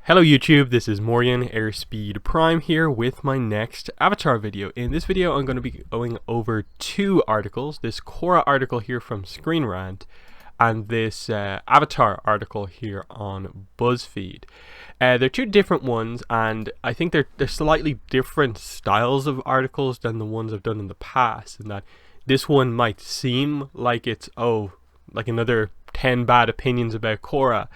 Hello YouTube, this is Morgan Airspeed Prime here with my next Avatar video. In this video I'm going to be going over two articles, this Korra article here from Screenrant and this Avatar article here on Buzzfeed. They're two different ones, and I think they're slightly different styles of articles than the ones I've done in the past, in that this one might seem like it's like another 10 bad opinions about Korra,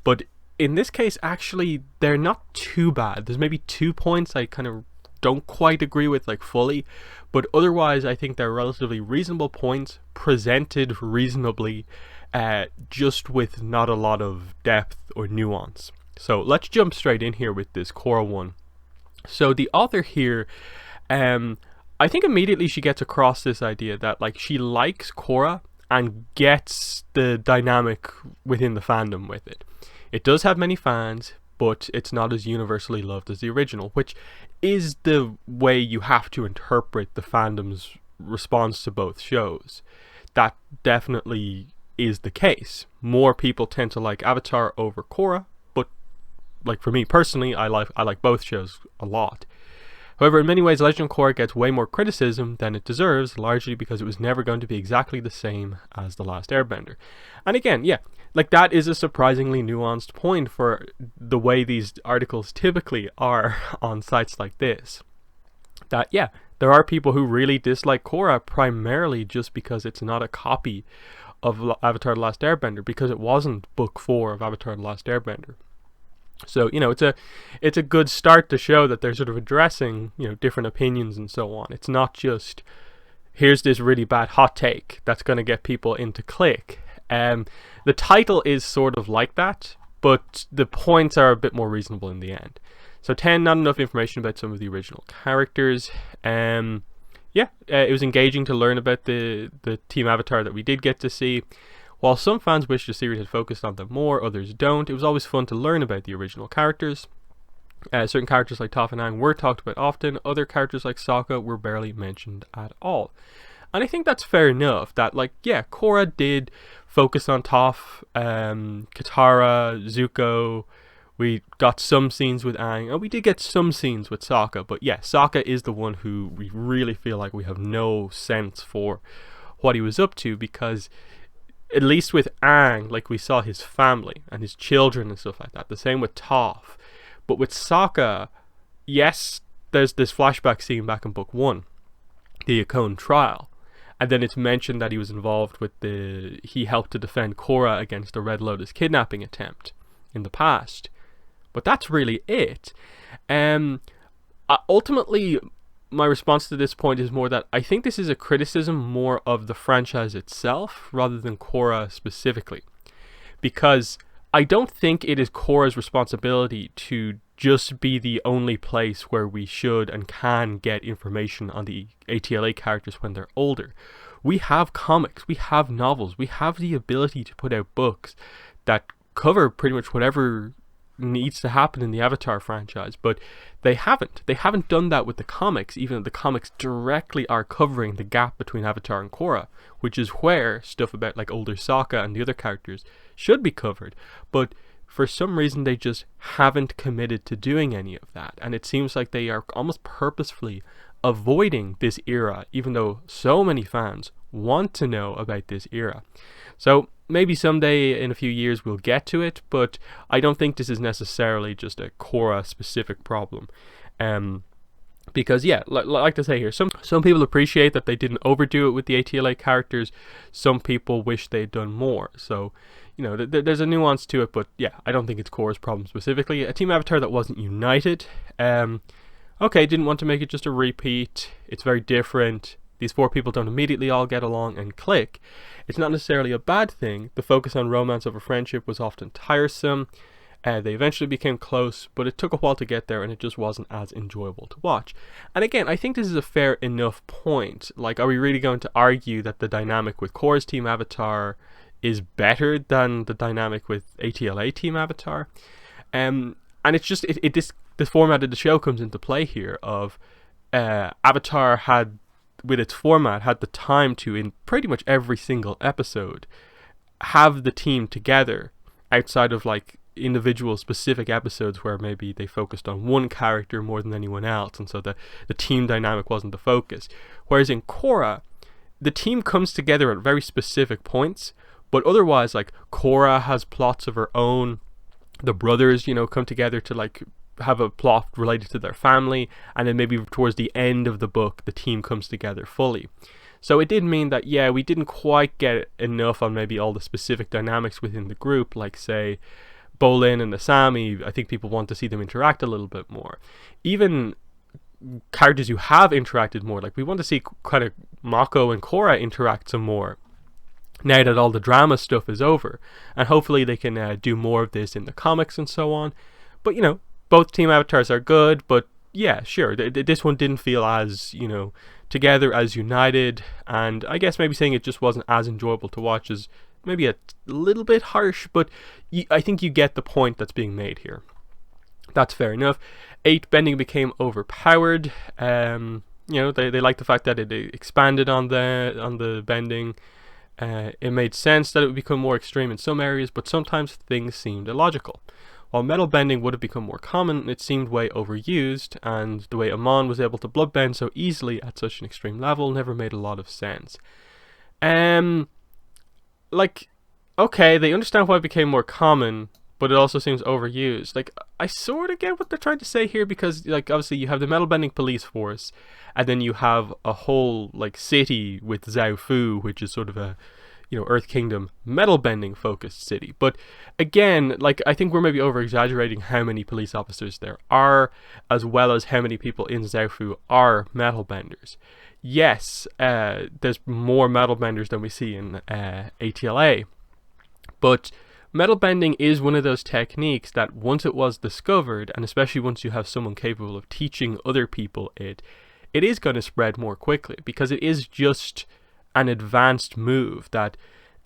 but in this case, actually, they're not too bad. There's maybe 2 points I kind of don't quite agree with, like, fully, but otherwise I think they're relatively reasonable points, presented reasonably, just with not a lot of depth or nuance. So let's jump straight in here with this Korra one. So the author here, I think immediately she gets across this idea that, like, she likes Korra and gets the dynamic within the fandom with it. It does have many fans, but it's not as universally loved as the original, which is the way you have to interpret the fandom's response to both shows. That definitely is the case. More people tend to like Avatar over Korra, but like for me personally, I like both shows a lot. However, in many ways, Legend of Korra gets way more criticism than it deserves, largely because it was never going to be exactly the same as The Last Airbender. And again, yeah, like that is a surprisingly nuanced point for the way these articles typically are on sites like this. That, yeah, there are people who really dislike Korra primarily just because it's not a copy of Avatar The Last Airbender, because it wasn't book 4 of Avatar The Last Airbender. So, you know, it's a good start to show that they're sort of addressing, you know, different opinions and so on. It's not just, here's this really bad hot take that's going to get people into click. The title is sort of like that, but the points are a bit more reasonable in the end. So 10, not enough information about some of the original characters. It was engaging to learn about the Team Avatar that we did get to see. While some fans wish the series had focused on them more, others don't. It was always fun to learn about the original characters. Certain characters like Toph and Aang were talked about often. Other characters like Sokka were barely mentioned at all. And I think that's fair enough. That, like, yeah, Korra did focus on Toph, Katara, Zuko. We got some scenes with Aang, and we did get some scenes with Sokka. But yeah, Sokka is the one who we really feel like we have no sense for what he was up to, because at least with Aang, like, we saw his family and his children and stuff like that. The same with Toph. But with Sokka, yes, there's this flashback scene back in book 1, the Akon trial. And then it's mentioned that he was involved with he helped to defend Cora against the Red Lotus kidnapping attempt in the past. But that's really it. Ultimately, my response to this point is more that I think this is a criticism more of the franchise itself rather than Korra specifically. Because I don't think it is Korra's responsibility to just be the only place where we should and can get information on the ATLA characters when they're older. We have comics, we have novels, we have the ability to put out books that cover pretty much whatever needs to happen in the Avatar franchise, but they haven't done that with the comics, even though the comics directly are covering the gap between Avatar and Korra, which is where stuff about like older Sokka and the other characters should be covered. But for some reason they just haven't committed to doing any of that, and it seems like they are almost purposefully avoiding this era, even though so many fans want to know about this era. So maybe someday in a few years we'll get to it, but I don't think this is necessarily just a Korra specific problem. Because yeah, like to say here, some people appreciate that they didn't overdo it with the ATLA characters. Some people wish they'd done more. So, you know, there's a nuance to it, but yeah, I don't think it's Korra's problem specifically. A Team Avatar that wasn't united. Okay, didn't want to make it just a repeat. It's very different. These 4 people don't immediately all get along and click. It's not necessarily a bad thing. The focus on romance over friendship was often tiresome. They eventually became close, but it took a while to get there, and it just wasn't as enjoyable to watch. And again, I think this is a fair enough point. Like, are we really going to argue that the dynamic with Korra's Team Avatar is better than the dynamic with ATLA Team Avatar? And it's just, this format of the show comes into play here of Avatar had, with its format, had the time to, in pretty much every single episode, have the team together outside of like individual specific episodes where maybe they focused on one character more than anyone else, and so the team dynamic wasn't the focus. Whereas in Korra, the team comes together at very specific points, but otherwise, like, Cora has plots of her own. The brothers, you know, come together to like have a plot related to their family, and then maybe towards the end of the book, the team comes together fully. So it did mean that, yeah, we didn't quite get enough on maybe all the specific dynamics within the group, like, say, Bolin and Asami. I think people want to see them interact a little bit more. Even characters who have interacted more, like, we want to see kind of Mako and Cora interact some more now that all the drama stuff is over, and hopefully they can do more of this in the comics and so on. But, you know, both team avatars are good, but yeah, sure, this one didn't feel as, you know, together, as united, and I guess maybe saying it just wasn't as enjoyable to watch is maybe a little bit harsh, but I think you get the point that's being made here. That's fair enough. 8, bending became overpowered. You know, they like the fact that it expanded on the bending. It made sense that it would become more extreme in some areas, but sometimes things seemed illogical. While metal bending would have become more common, it seemed way overused, and the way Amon was able to bloodbend so easily at such an extreme level never made a lot of sense. Like, okay, they understand why it became more common, but it also seems overused. Like, I sort of get what they're trying to say here, because, like, obviously you have the metal bending police force, and then you have a whole, like, city with Zhao Fu, which is sort of a, you know, Earth Kingdom metal bending focused city. But again, like, I think we're maybe over exaggerating how many police officers there are, as well as how many people in Zhao Fu are metal benders. Yes, there's more metal benders than we see in ATLA, but metal bending is one of those techniques that once it was discovered, and especially once you have someone capable of teaching other people it is going to spread more quickly, because it is just an advanced move that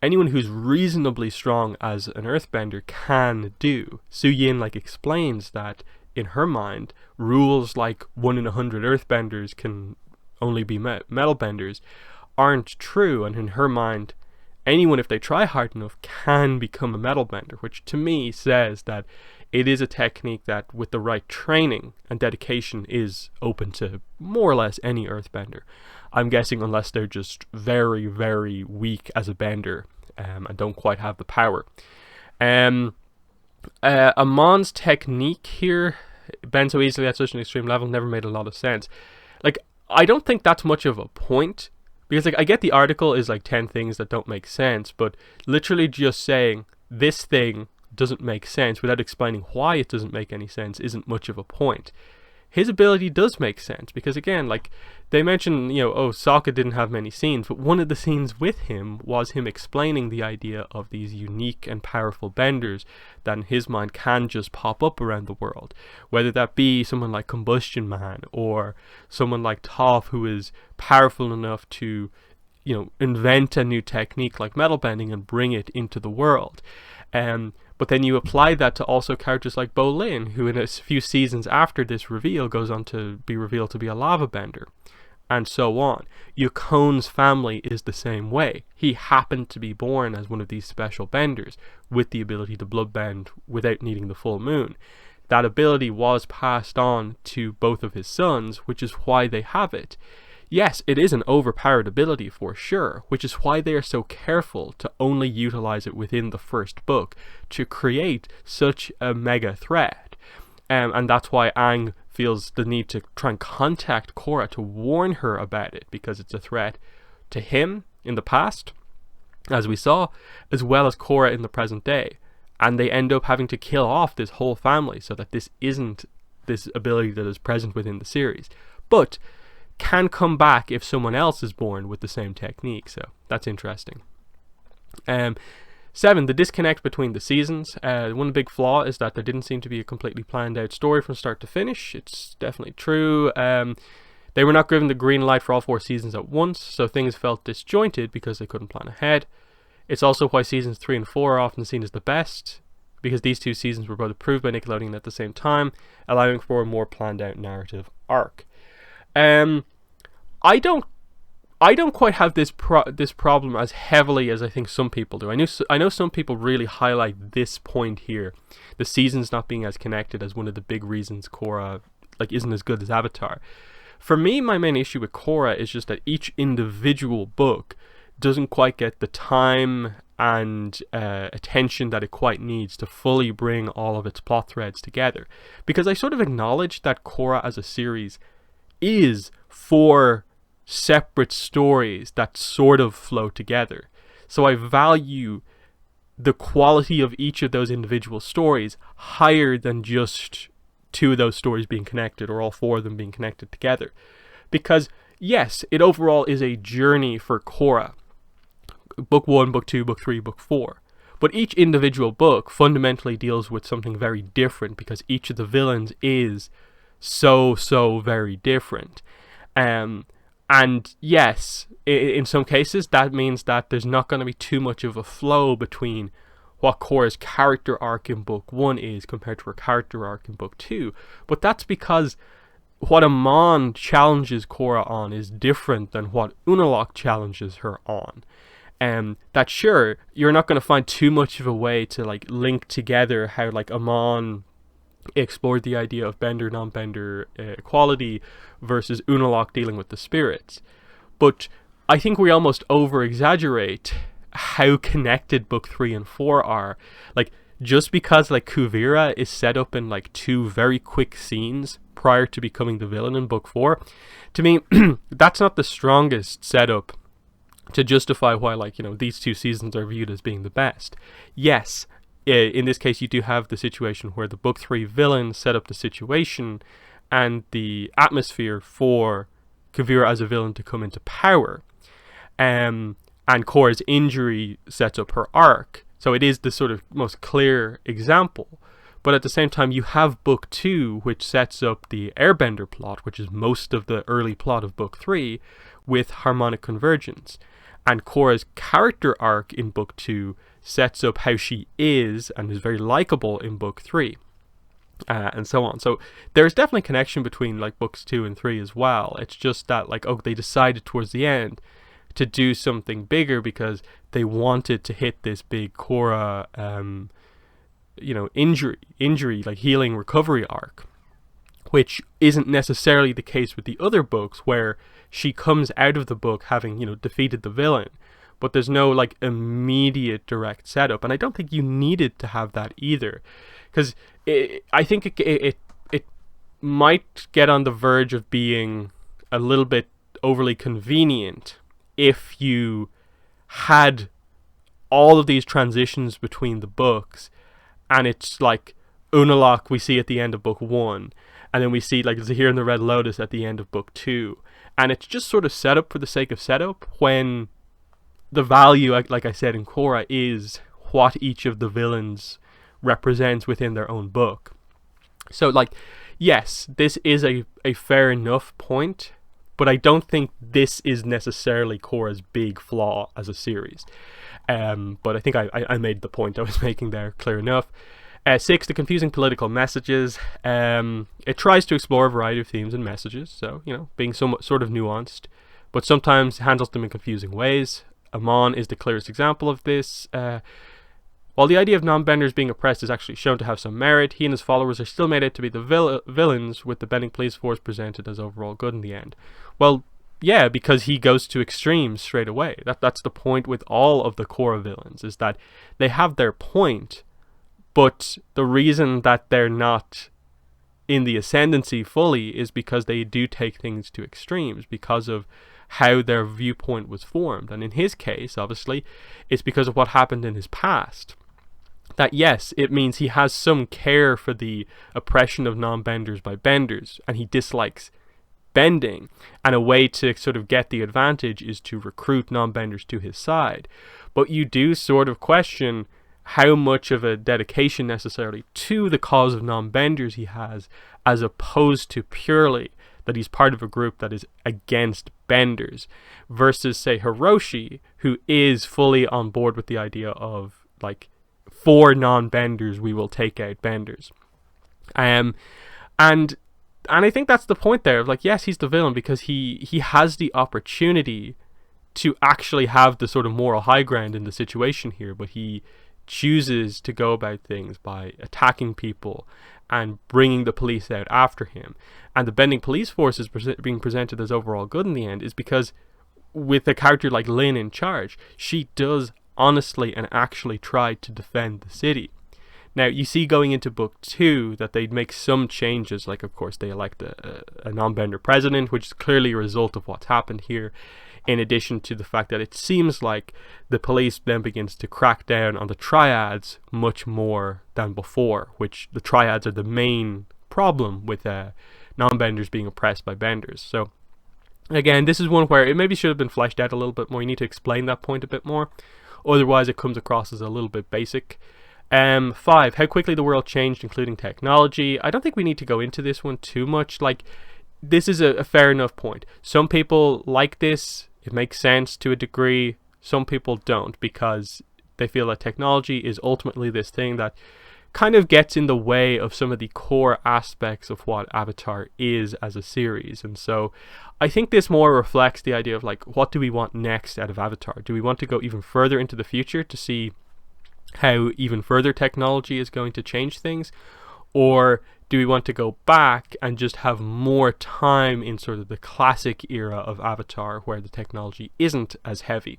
anyone who's reasonably strong as an earthbender can do. Su Yin, like, explains that in her mind, rules like 1 in 100 earthbenders can only be metal benders aren't true, and in her mind, anyone, if they try hard enough, can become a metal bender, which to me says that it is a technique that, with the right training and dedication, is open to more or less any earthbender. I'm guessing unless they're just very, very weak as a bender and don't quite have the power. Amon's technique here, bend so easily at such an extreme level, never made a lot of sense. Like, I don't think that's much of a point, because, like, I get the article is like 10 things that don't make sense, but literally just saying this thing doesn't make sense without explaining why it doesn't make any sense isn't much of a point. His ability does make sense, because again, like, they mentioned, you know, oh, Sokka didn't have many scenes, but one of the scenes with him was him explaining the idea of these unique and powerful benders that in his mind can just pop up around the world, whether that be someone like Combustion Man or someone like Toph, who is powerful enough to, you know, invent a new technique like metal bending and bring it into the world. But then you apply that to also characters like Bolin, who in a few seasons after this reveal goes on to be revealed to be a lava bender, and so on. Yukon's family is the same way. He happened to be born as one of these special benders with the ability to bloodbend without needing the full moon. That ability was passed on to both of his sons, which is why they have it. Yes, it is an overpowered ability for sure, which is why they are so careful to only utilize it within the first book to create such a mega threat. And that's why Aang feels the need to try and contact Cora to warn her about it, because it's a threat to him in the past, as we saw, as well as Cora in the present day. And they end up having to kill off this whole family so that this isn't this ability that is present within the series, but can come back if someone else is born with the same technique. So that's interesting. 7, the disconnect between the seasons. One big flaw is that there didn't seem to be a completely planned out story from start to finish. It's definitely true. They were not given the green light for all 4 seasons at once, so things felt disjointed because they couldn't plan ahead. It's also why seasons 3 and 4 are often seen as the best, because these 2 seasons were both approved by Nickelodeon at the same time, allowing for a more planned out narrative arc. I don't I don't quite have this problem as heavily as I think some people do. I know some people really highlight this point here, the seasons not being as connected, as one of the big reasons Korra like isn't as good as Avatar. For me, my main issue with Korra is just that each individual book doesn't quite get the time and attention that it quite needs to fully bring all of its plot threads together. Because I sort of acknowledge that Korra as a series is 4 separate stories that sort of flow together. So I value the quality of each of those individual stories higher than just 2 of those stories being connected, or all 4 of them being connected together. Because yes, it overall is a journey for Korra. Book 1, Book 2, Book 3, Book 4. But each individual book fundamentally deals with something very different, because each of the villains is so very different. And yes, in some cases that means that there's not going to be too much of a flow between what Korra's character arc in Book 1 is compared to her character arc in Book 2. But that's because what Amon challenges Korra on is different than what Unalaq challenges her on. That sure, you're not going to find too much of a way to like link together how like Amon explored the idea of bender non-bender equality versus Unalaq dealing with the spirits. But I think we almost over exaggerate how connected Book 3 and 4 are. Like, just because like Kuvira is set up in like 2 very quick scenes prior to becoming the villain in Book 4, to me that's not the strongest setup to justify why, like, you know, these 2 seasons are viewed as being the best. Yes, in this case you do have the situation where the Book 3 villain set up the situation and the atmosphere for Kuvira as a villain to come into power, and Korra's injury sets up her arc. So it is the sort of most clear example. But at the same time, you have Book 2, which sets up the Airbender plot, which is most of the early plot of Book 3, with harmonic convergence. And Korra's character arc in Book 2 sets up how she is and is very likable in Book 3. And so on. So there's definitely connection between like Books 2 and 3 as well. It's just that like, oh, they decided towards the end to do something bigger because they wanted to hit this big Korra injury like healing recovery arc, which isn't necessarily the case with the other books, where she comes out of the book having, you know, defeated the villain, but there's no like immediate direct setup. And I don't think you needed to have that either, because I think it might get on the verge of being a little bit overly convenient if you had all of these transitions between the books, and it's like Unalaq we see at the end of Book 1, and then we see like Zahir and the Red Lotus at the end of Book 2, and it's just sort of set up for the sake of setup, when the value, like I said in Korra, is what each of the villains represents within their own book. So like, yes, this is a fair enough point, but I don't think this is necessarily Korra's big flaw as a series. But I think I made the point I was making there clear enough. 6, the confusing political messages. It tries to explore a variety of themes and messages, so, you know, being somewhat sort of nuanced, but sometimes handles them in confusing ways. Amon is the clearest example of this. While the idea of non-benders being oppressed is actually shown to have some merit, he and his followers are still made out to be the villains, with the bending police force presented as overall good in the end. Well, yeah, because he goes to extremes straight away. That's the point with all of the Korra villains, is that they have their point, but the reason that they're not in the ascendancy fully is because they do take things to extremes, because of how their viewpoint was formed. And in his case, obviously, it's because of what happened in his past. That yes, it means he has some care for the oppression of non-benders by benders, and he dislikes bending, and a way to sort of get the advantage is to recruit non-benders to his side. But you do sort of question how much of a dedication necessarily to the cause of non-benders he has, as opposed to purely that he's part of a group that is against benders, versus say Hiroshi, who is fully on board with the idea of like, for non-benders we will take out benders. And I think that's the point there of like, yes, he's the villain because he has the opportunity to actually have the sort of moral high ground in the situation here, but he chooses to go about things by attacking people and bringing the police out after him. And the bending police force is being presented as overall good in the end is because with a character like Lynn in charge, she does honestly and actually try to defend the city. Now, you see going into book 2 that they'd make some changes, like of course they elect a non-bender president, which is clearly a result of what's happened here, in addition to the fact that it seems like the police then begins to crack down on the triads much more than before, which the triads are the main problem with non-benders being oppressed by benders. So again, this is one where it maybe should have been fleshed out a little bit more. You need to explain that point a bit more, otherwise it comes across as a little bit basic. 5, how quickly the world changed, including technology. I don't think we need to go into this one too much. Like, this is a fair enough point. Some people like this, it makes sense to a degree. Some people don't, because they feel that technology is ultimately this thing that kind of gets in the way of some of the core aspects of what Avatar is as a series. And so I think this more reflects the idea of like, what do we want next out of Avatar? Do we want to go even further into the future to see how even further technology is going to change things, or do we want to go back and just have more time in sort of the classic era of Avatar where the technology isn't as heavy?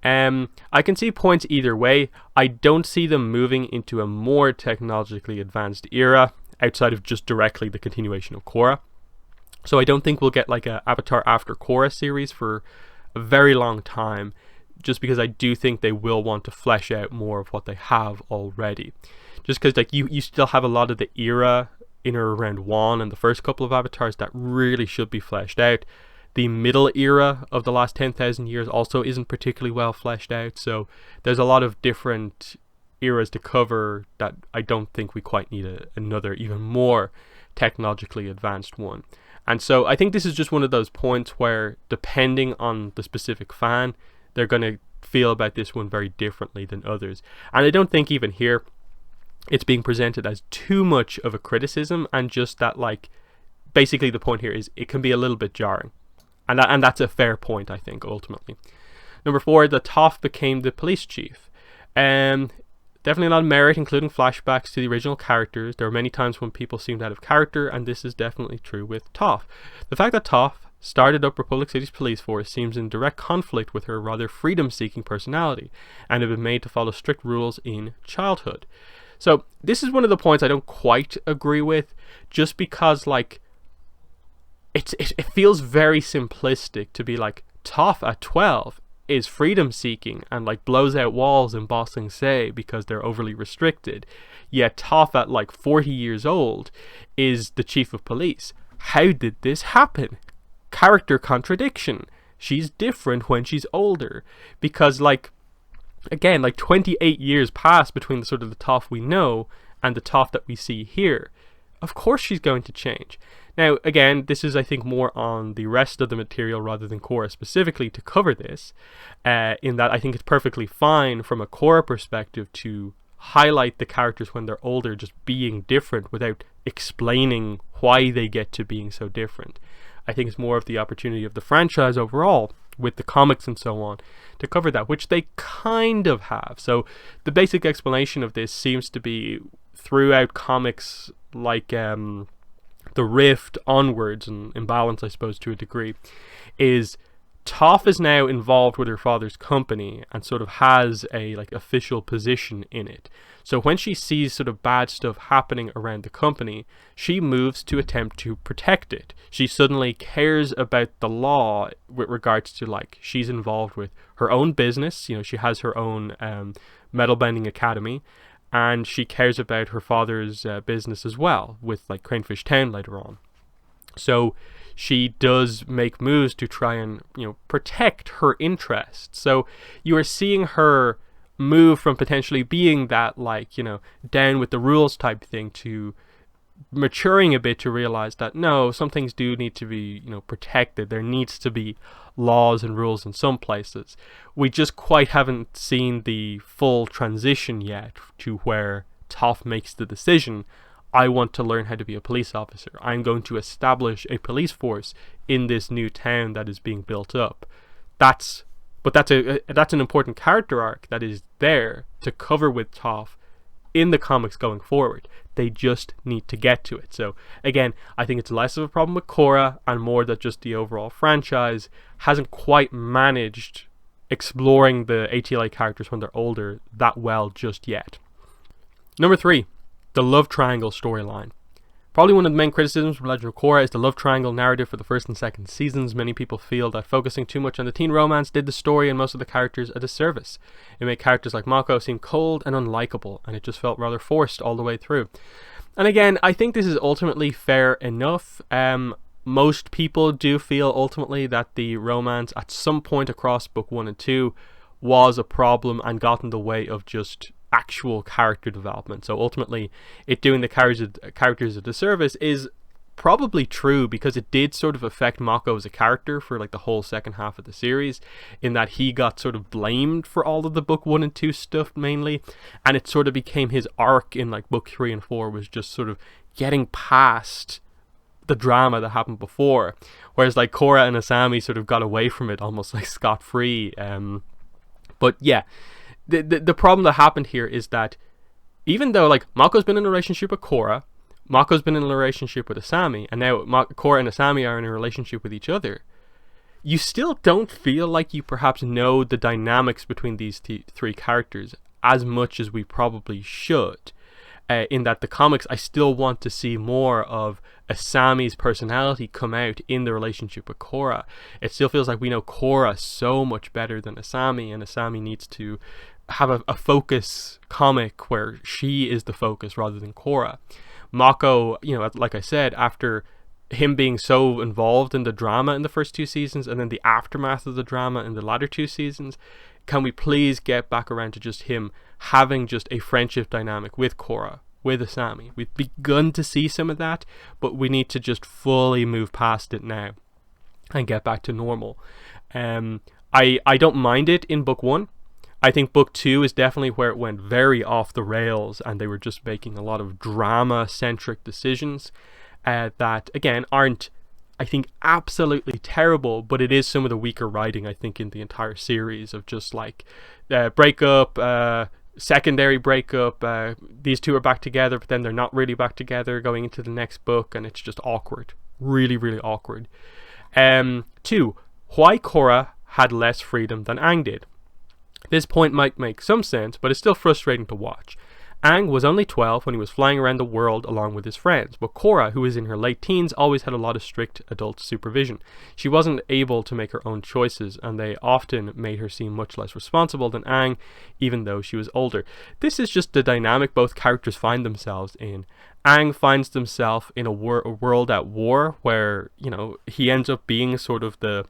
I can see points either way. I don't see them moving into a more technologically advanced era outside of just directly the continuation of Korra. So I don't think we'll get like a Avatar after Korra series for a very long time, just because I do think they will want to flesh out more of what they have already. Just because like you still have a lot of the era in or around Wan and the first couple of Avatars that really should be fleshed out. The middle era of the last 10,000 years also isn't particularly well fleshed out, so there's a lot of different eras to cover that I don't think we quite need another even more technologically advanced one. And so I think this is just one of those points where, depending on the specific fan, they're going to feel about this one very differently than others. And I don't think even here it's being presented as too much of a criticism, and just that like basically the point here is it can be a little bit jarring. And that's a fair point, I think, ultimately. Number 4, the Toph became the police chief. Definitely a lot of merit, including flashbacks to the original characters. There are many times when people seemed out of character, and this is definitely true with Toph. The fact that Toph started up Republic City's police force seems in direct conflict with her rather freedom-seeking personality, and had been made to follow strict rules in childhood. So this is one of the points I don't quite agree with, just because like it feels very simplistic to be like, Toph at 12 is freedom seeking and like blows out walls in Ba Sing Se because they're overly restricted, yet Toph at like 40 years old is the chief of police. How did this happen? Character contradiction. She's different when she's older, because like again, like 28 years pass between the sort of the Toph we know and the Toph that we see here. Of course she's going to change. Now, again, this is, I think, more on the rest of the material rather than Korra specifically to cover this, in that I think it's perfectly fine from a Korra perspective to highlight the characters when they're older just being different without explaining why they get to being so different. I think it's more of the opportunity of the franchise overall, with the comics and so on, to cover that, which they kind of have. So the basic explanation of this seems to be throughout comics like The Rift onwards, and Imbalance I suppose to a degree, is Toph is now involved with her father's company and sort of has a like official position in it. So when she sees sort of bad stuff happening around the company, she moves to attempt to protect it. She suddenly cares about the law with regards to like, she's involved with her own business, you know, she has her own metal bending academy, and she cares about her father's business as well, with like Cranefish Town later on. So she does make moves to try and, you know, protect her interests. So you are seeing her move from potentially being that like, you know, down with the rules type thing to maturing a bit to realize that no, some things do need to be, you know, protected. There needs to be laws and rules in some places. We just quite haven't seen the full transition yet to where Toph makes the decision, I want to learn how to be a police officer. I'm going to establish a police force in this new town that is being built up. That's But that's an important character arc that is there to cover with Toph in the comics going forward. They just need to get to it. So again, I think it's less of a problem with Korra and more that just the overall franchise hasn't quite managed exploring the ATLA characters when they're older that well just yet. Number 3, the love triangle storyline. Probably one of the main criticisms from Legend of Korra is the love triangle narrative for the first and second seasons. Many people feel that focusing too much on the teen romance did the story and most of the characters a disservice. It made characters like Mako seem cold and unlikable, and it just felt rather forced all the way through. And again, I think this is ultimately fair enough. Most people do feel ultimately that the romance at some point across book 1 and 2 was a problem and got in the way of just actual character development. So ultimately, it doing the characters a disservice is probably true, because it did sort of affect Mako as a character for like the whole second half of the series, in that he got sort of blamed for all of the book 1 and 2 stuff mainly, and it sort of became his arc in like book 3 and 4 was just sort of getting past the drama that happened before, whereas like Cora and Asami sort of got away from it almost like scot-free. But yeah, the problem that happened here is that even though like Mako's been in a relationship with Cora, Mako's been in a relationship with Asami, and now Cora and Asami are in a relationship with each other, you still don't feel like you perhaps know the dynamics between these three characters as much as we probably should. In that the comics, I still want to see more of Asami's personality come out in the relationship with Cora. It still feels like we know Cora so much better than Asami, and Asami needs to have a focus comic where she is the focus rather than Cora. Mako, you know, like I said, after him being so involved in the drama in the first 2 seasons and then the aftermath of the drama in the latter 2 seasons, can we please get back around to just him having just a friendship dynamic with Cora, with Asami? We've begun to see some of that, but we need to just fully move past it now and get back to normal. I don't mind it in book 1. I think book 2 is definitely where it went very off the rails, and they were just making a lot of drama-centric decisions that, again, aren't, I think, absolutely terrible, but it is some of the weaker writing, I think, in the entire series, of just like breakup, secondary breakup, these two are back together, but then they're not really back together going into the next book, and it's just awkward. Really, really awkward. 2, why Cora had less freedom than Aang did. This point might make some sense, but it's still frustrating to watch. Aang was only 12 when he was flying around the world along with his friends, but Cora, who was in her late teens, always had a lot of strict adult supervision. She wasn't able to make her own choices, and they often made her seem much less responsible than Aang, even though she was older. This is just the dynamic both characters find themselves in. Aang finds himself in a world at war, where, you know, he ends up being sort of the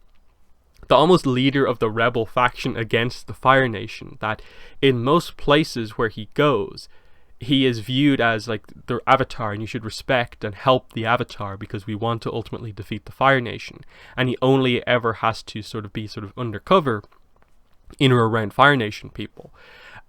almost leader of the rebel faction against the Fire Nation, that in most places where he goes, he is viewed as like the Avatar, and you should respect and help the Avatar because we want to ultimately defeat the Fire Nation. And he only ever has to sort of be undercover in or around Fire Nation people.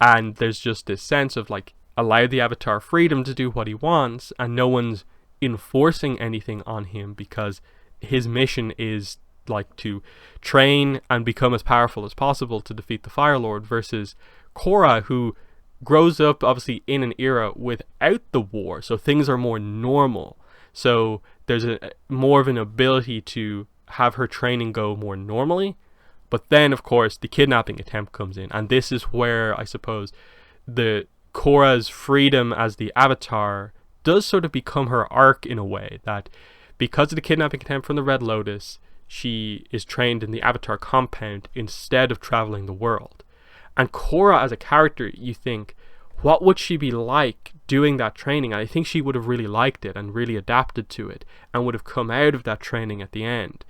And there's just this sense of like, allow the Avatar freedom to do what he wants, and no one's enforcing anything on him because his mission is like to train and become as powerful as possible to defeat the Fire Lord, versus Cora, who grows up obviously in an era without the war, so things are more normal, so there's more of an ability to have her training go more normally. But then of course the kidnapping attempt comes in, and this is where I suppose the Cora's freedom as the Avatar does sort of become her arc in a way, that because of the kidnapping attempt from the Red Lotus, she is trained in the Avatar compound instead of traveling the world. And Cora as a character, you think, what would she be like doing that training? And I think she would have really liked it and really adapted to it, and would have come out of that training at the end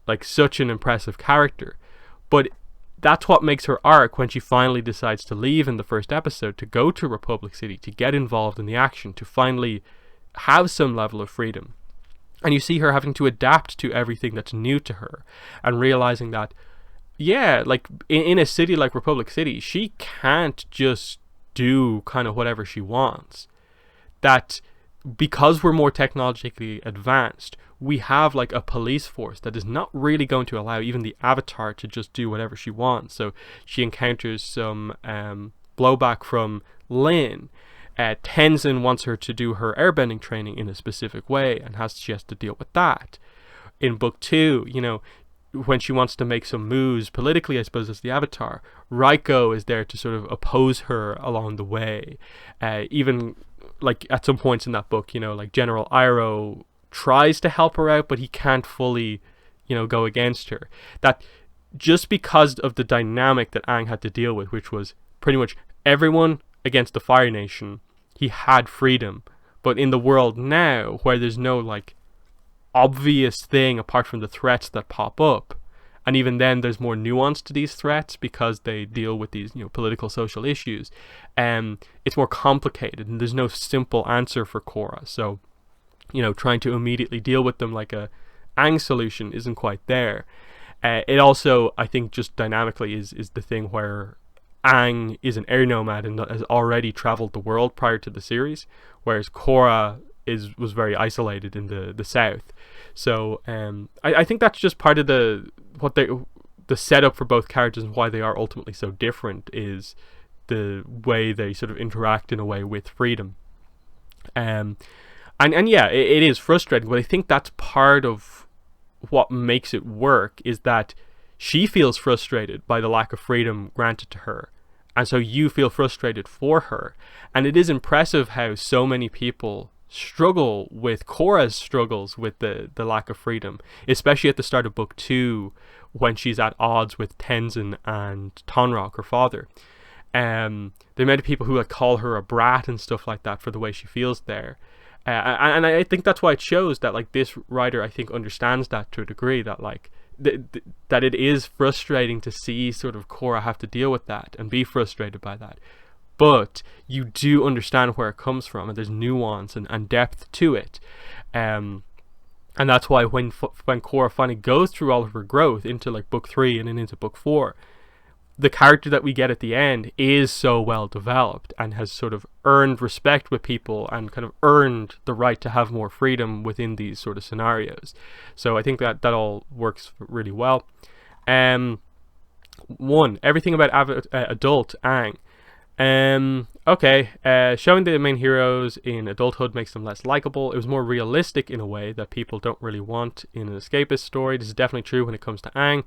like such an impressive character. But that's what makes her arc when she finally decides to leave in the first episode to go to Republic City, to get involved in the action, to finally have some level of freedom. And you see her having to adapt to everything that's new to her, and realizing that, yeah, like in a city like Republic City, she can't just do kind of whatever she wants. That because we're more technologically advanced, we have like a police force that is not really going to allow even the Avatar to just do whatever she wants. So she encounters some blowback from Lin. Tenzin wants her to do her airbending training in a specific way, and she has to deal with that. In book 2, you know, when she wants to make some moves politically, I suppose, as the Avatar, Raiko is there to sort of oppose her along the way. Even like at some points in that book, you know, like General Iroh tries to help her out, but he can't fully, you know, go against her. That just because of the dynamic that Aang had to deal with, which was pretty much everyone against the Fire Nation, he had freedom. But in the world now, where there's no like obvious thing apart from the threats that pop up, and even then there's more nuance to these threats because they deal with these, you know, political, social issues, it's more complicated, and there's no simple answer for Korra. So, you know, trying to immediately deal with them like a Aang solution isn't quite there. It also, I think, just dynamically is the thing where Aang is an air nomad and has already traveled the world prior to the series, whereas Korra was very isolated in the south. So I think that's just part of the setup for both characters, and why they are ultimately so different is the way they sort of interact in a way with freedom. And yeah, it is frustrating, but I think that's part of what makes it work, is that she feels frustrated by the lack of freedom granted to her, and so you feel frustrated for her. And it is impressive how so many people struggle with Korra's struggles with the lack of freedom, especially at the start of book 2, when she's at odds with Tenzin and Tonraq, her father. The amount of people who like call her a brat and stuff like that for the way she feels there. And I think that's why it shows that like this writer, I think, understands that to a degree, that like that it is frustrating to see sort of Korra have to deal with that and be frustrated by that. But you do understand where it comes from, and there's nuance and depth to it. And that's why when Korra finally goes through all of her growth into like book 3 and then into book 4, the character that we get at the end is so well developed and has sort of earned respect with people and kind of earned the right to have more freedom within these sort of scenarios. So I think that all works really well. Everything about adult Aang. Showing the main heroes in adulthood makes them less likable. It was more realistic in a way that people don't really want in an escapist story. This is definitely true when it comes to Aang.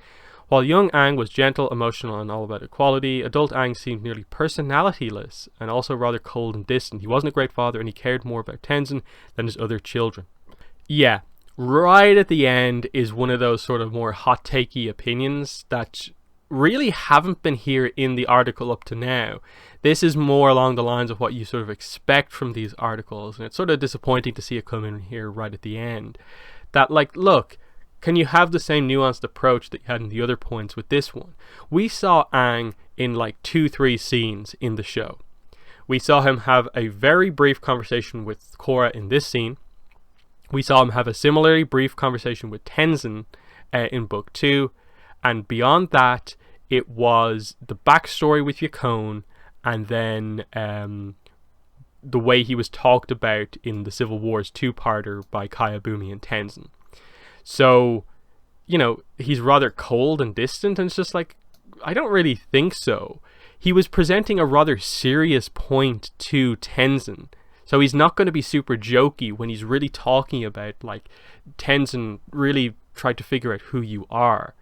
While young Aang was gentle, emotional, and all about equality, adult Aang seemed nearly personalityless and also rather cold and distant. He wasn't a great father, and he cared more about Tenzin than his other children. Yeah, right at the end is one of those sort of more hot takey opinions that really haven't been here in the article up to now. This is more along the lines of what you sort of expect from these articles, and it's sort of disappointing to see it come in here right at the end. That like, look, can you have the same nuanced approach that you had in the other points with this one? We saw Aang in like 2-3 scenes in the show. We saw him have a very brief conversation with Korra in this scene. We saw him have a similarly brief conversation with Tenzin in book 2. And beyond that, it was the backstory with Yakone, and then the way he was talked about in the Civil Wars 2-parter by Kaya, Bumi, and Tenzin. So, you know, he's rather cold and distant, and it's just like, I don't really think so. He was presenting a rather serious point to Tenzin, so he's not going to be super jokey when he's really talking about, like, Tenzin really tried to figure out who you are.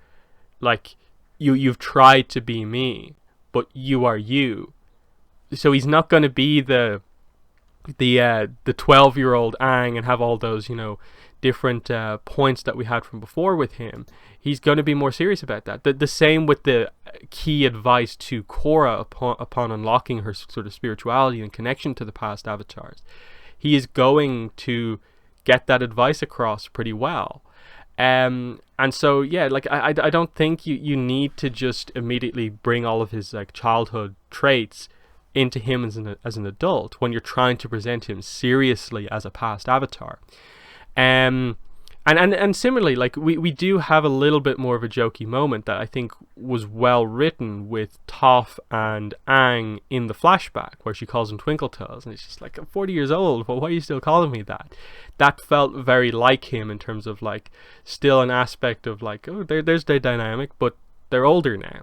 Like, you've tried to be me, but you are you. So he's not going to be the 12-year-old Aang and have all those, you know, different points that we had from before with him. He's going to be more serious about that. The same with the key advice to Korra upon unlocking her sort of spirituality and connection to the past avatars. He is going to get that advice across pretty well. And so, yeah, like, I don't think you need to just immediately bring all of his like childhood traits into him as an adult when you're trying to present him seriously as a past avatar. And similarly, like we do have a little bit more of a jokey moment that I think was well written with Toph and Aang in the flashback, where she calls him Twinkle Toes, and it's just like, I'm 40 years old, but why are you still calling me that? That felt very like him in terms of like still an aspect of like, oh, there's their dynamic, but they're older now.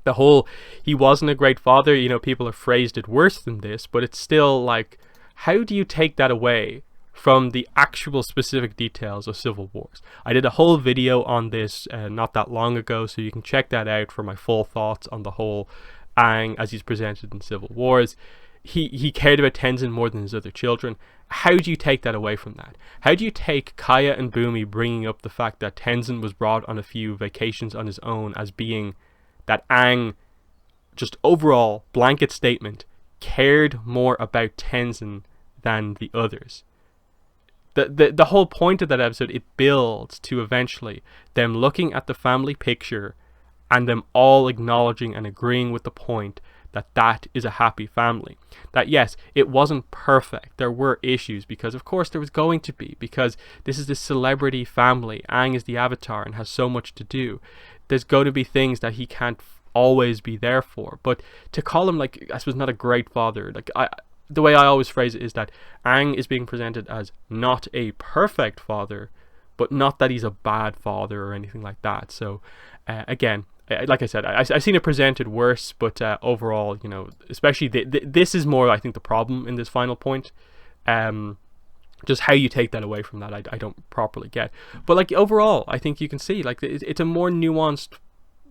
The whole he wasn't a great father, you know, people have phrased it worse than this, but it's still like, how do you take that away from the actual specific details of Civil Wars? I did a whole video on this not that long ago, so you can check that out for my full thoughts on the whole Aang as he's presented in Civil Wars. He cared about Tenzin more than his other children. How do you take that away from that? How do you take Kaya and Bumi bringing up the fact that Tenzin was brought on a few vacations on his own as being that Aang, just overall blanket statement, cared more about Tenzin than the others? The whole point of that episode, it builds to eventually them looking at the family picture and them all acknowledging and agreeing with the point that that is a happy family. That yes, it wasn't perfect. There were issues, because of course there was going to be, because this is this celebrity family. Aang is the Avatar and has so much to do. There's going to be things that he can't always be there for. But to call him, like, I suppose, not a great father, like, the way I always phrase it is that Aang is being presented as not a perfect father, but not that he's a bad father or anything like that. So again, like I said, I've seen it presented worse, but overall, you know, especially this is more, I think, the problem in this final point. Just how you take that away from that, I don't properly get. But like overall, I think you can see like it's a more nuanced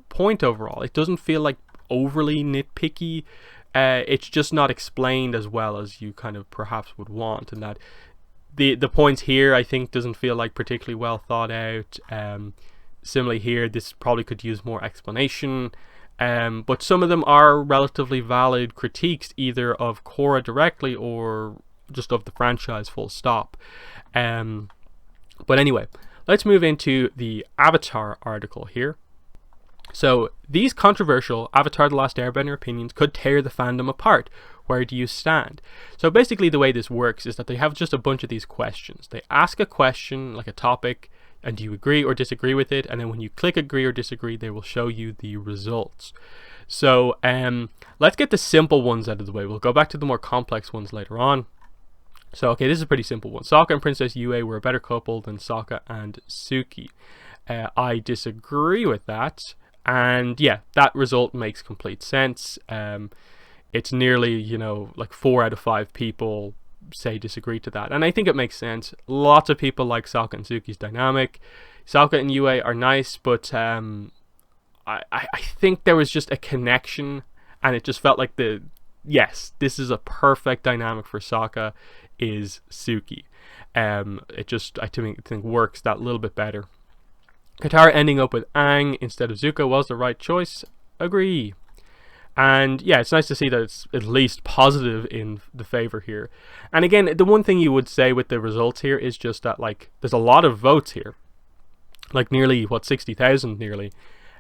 point overall. It doesn't feel like overly nitpicky. It's just not explained as well as you kind of perhaps would want, and that the points here, I think, doesn't feel like particularly well thought out. Similarly here, this probably could use more explanation, but some of them are relatively valid critiques, either of Korra directly or just of the franchise full stop. But anyway, let's move into the Avatar article here. So these controversial Avatar The Last Airbender opinions could tear the fandom apart. Where do you stand? So basically the way this works is that they have just a bunch of these questions. They ask a question, like a topic, and do you agree or disagree with it? And then when you click agree or disagree, they will show you the results. So let's get the simple ones out of the way. We'll go back to the more complex ones later on. So okay, this is a pretty simple one. Sokka and Princess Yue were a better couple than Sokka and Suki. I disagree with that. And yeah, that result makes complete sense. It's nearly, you know, like 4 out of 5 people say disagree to that, and I think it makes sense. Lots of people like Sokka and Suki's dynamic. Sokka and Yue are nice, but I think there was just a connection, and it just felt like yes, this is a perfect dynamic for Sokka is Suki. It just, I think works that little bit better. Katara ending up with Aang instead of Zuko was the right choice. Agree. And yeah, it's nice to see that it's at least positive in the favor here. And again, the one thing you would say with the results here is just that, like, there's a lot of votes here. Like nearly, 60,000 nearly,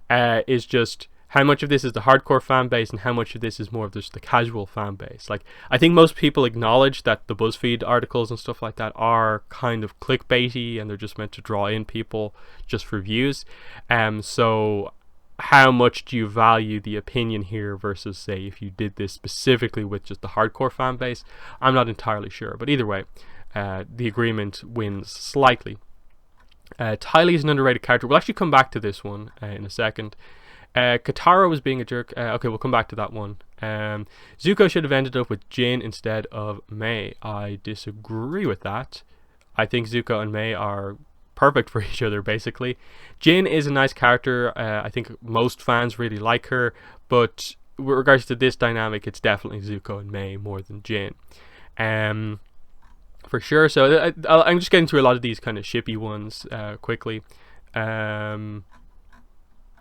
is just how much of this is the hardcore fan base and how much of this is more of just the casual fan base. Like, I think most people acknowledge that the Buzzfeed articles and stuff like that are kind of clickbaity and they're just meant to draw in people just for views. So how much do you value the opinion here versus, say, if you did this specifically with just the hardcore fan base? I'm not entirely sure, but either way, the agreement wins slightly. Ty Lee is an underrated character. We'll actually come back to this one in a second. Katara was being a jerk. Okay, we'll come back to that one. Zuko should have ended up with Jin instead of Mei. I disagree with that. I think Zuko and Mei are perfect for each other, basically. Jin is a nice character. I think most fans really like her, but with regards to this dynamic, it's definitely Zuko and Mei more than Jin. For sure. So I'm just getting through a lot of these kind of shippy ones quickly.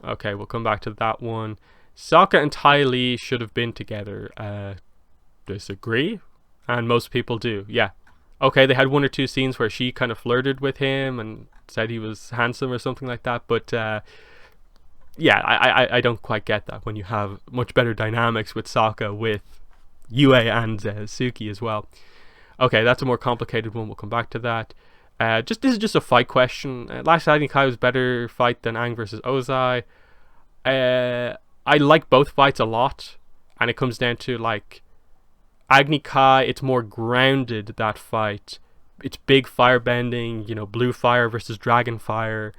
Okay, we'll come back to that one. Sokka and Ty Lee should have been together. Disagree? And most people do, yeah. Okay, they had 1 or 2 scenes where she kind of flirted with him and said he was handsome or something like that, but yeah, I don't quite get that when you have much better dynamics with Sokka, with Yue and Suki as well. Okay, that's a more complicated one, we'll come back to that. This is just a fight question. Last Agni Kai was better fight than Aang versus Ozai. I like both fights a lot, and it comes down to like Agni Kai. It's more grounded, that fight. It's big fire bending, you know, blue fire versus dragon fire.